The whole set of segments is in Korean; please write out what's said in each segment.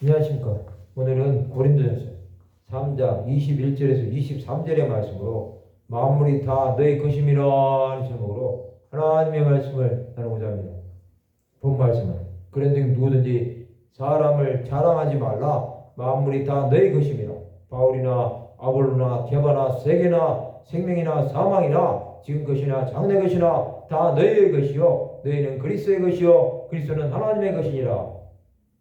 안녕하십니까. 오늘은 고린도전서 3장 21절에서 23절의 말씀으로 만물이 다 너희 것임이라는 제목으로 하나님의 말씀을 나누고자 합니다. 본 말씀은 그런 등 누구든지 사람을 자랑하지 말라. 만물이 다 너희 것임이라. 바울이나 아볼로나 게바나 세계나 생명이나 사망이나 지금 것이나 장래 것이나 다 너희의 것이요 너희는 그리스도의 것이요 그리스도는 하나님의 것이니라.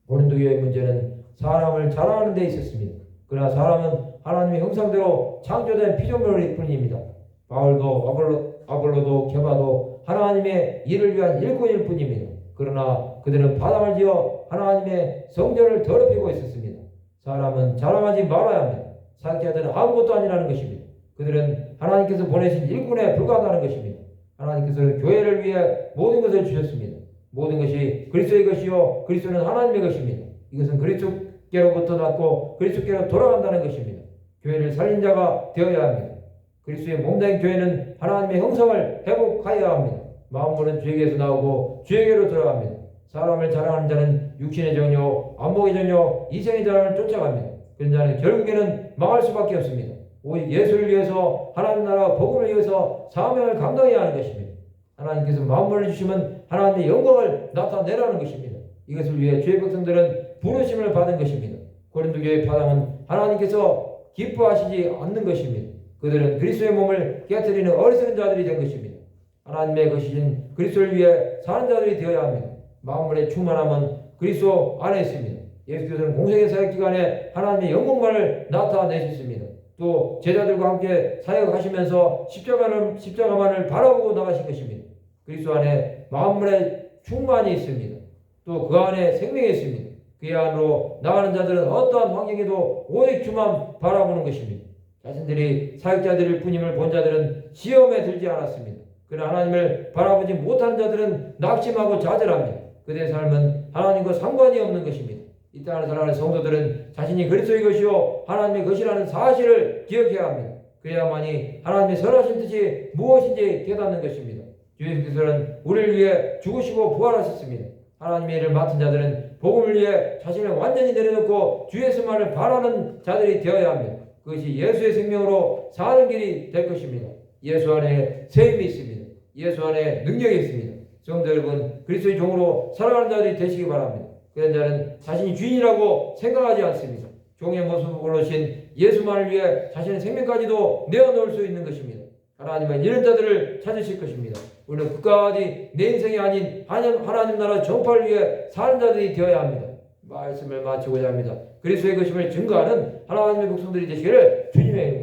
고린도 교회의 문제는 사람을 자랑하는 데 있었습니다. 그러나 사람은 하나님의 형상대로 창조된 피조물일 뿐입니다. 바울도 아볼로도 게바도 하나님의 일을 위한 일꾼일 뿐입니다. 그러나 그들은 바닥을 지어 하나님의 성전을 더럽히고 있었습니다. 사람은 자랑하지 말아야 합니다. 사역자들은 아무것도 아니라는 것입니다. 그들은 하나님께서 보내신 일꾼에 불과하다는 것입니다. 하나님께서 교회를 위해 모든 것을 주셨습니다. 모든 것이 그리스도의 것이요 그리스도는 하나님의 것입니다. 이것은 그리스도께로부터 났고 그리스도께로 돌아간다는 것입니다. 교회를 살린 자가 되어야 합니다. 그리스도의 몸된 교회는 하나님의 형상을 회복하여야 합니다. 만물은 주에게서 나오고 주에게로 돌아갑니다. 사람을 자랑하는 자는 육신의 정욕, 안목의 정욕, 이생의 자랑을 쫓아갑니다. 그런 자는 결국에는 망할 수밖에 없습니다. 오직 예수를 위해서 하나님 나라 복음을 위해서 사명을 감당해야 하는 것입니다. 하나님께서 만물을 주시면 하나님의 영광을 나타내라는 것입니다. 이것을 위해 주의 백성들은 부르심을 받은 것입니다. 고린도 교회의 파당은 하나님께서 기뻐하시지 않는 것입니다. 그들은 그리스도의 몸을 깨뜨리는 어리석은 자들이 된 것입니다. 하나님의 것이신 그리스도를 위해 사는 자들이 되어야 합니다. 만물의 충만함은 그리스도 안에 있습니다. 예수께서는 공생의 사역 기간에 하나님의 영광만을 나타내셨습니다. 또 제자들과 함께 사역하시면서 십자가만을 바라보고 나가신 것입니다. 그리스도 안에 만물의 충만이 있습니다. 또 그 안에 생명이 있습니다. 그 안으로 나가는 자들은 어떠한 환경에도 오직 주만 바라보는 것입니다. 자신들이 사역자들일 뿐임을 본 자들은 시험에 들지 않았습니다. 그러나 하나님을 바라보지 못하는 자들은 낙심하고 좌절합니다. 그들의 삶은 하나님과 상관이 없는 것입니다. 이 땅을 살아가는 성도들은 자신이 그리스도의 것이요 하나님의 것이라는 사실을 기억해야 합니다. 그래야만이 하나님의 선하신 뜻이 무엇인지 깨닫는 것입니다. 주 예수께서는 우리를 위해 죽으시고 부활하셨습니다. 하나님의 일을 맡은 자들은 복음을 위해 자신을 완전히 내려놓고 주 예수만을 바라는 자들이 되어야 합니다. 그것이 예수의 생명으로 사는 길이 될 것입니다. 예수 안에 세임이 있습니다. 예수 안에 능력이 있습니다. 성도 여러분, 그리스도의 종으로 살아가는 자들이 되시기 바랍니다. 그런 자는 자신이 주인이라고 생각하지 않습니다. 종의 모습을 보신 예수만을 위해 자신의 생명까지도 내어놓을 수 있는 것입니다. 하나님은 이런 자들을 찾으실 것입니다. 우리는 끝까지 내 인생이 아닌 하나님 나라 전파를 위해 사는 자들이 되어야 합니다. 말씀을 마치고자 합니다. 그리스도의 것임을 증거하는 하나님의 백성들이 되시기를 주님의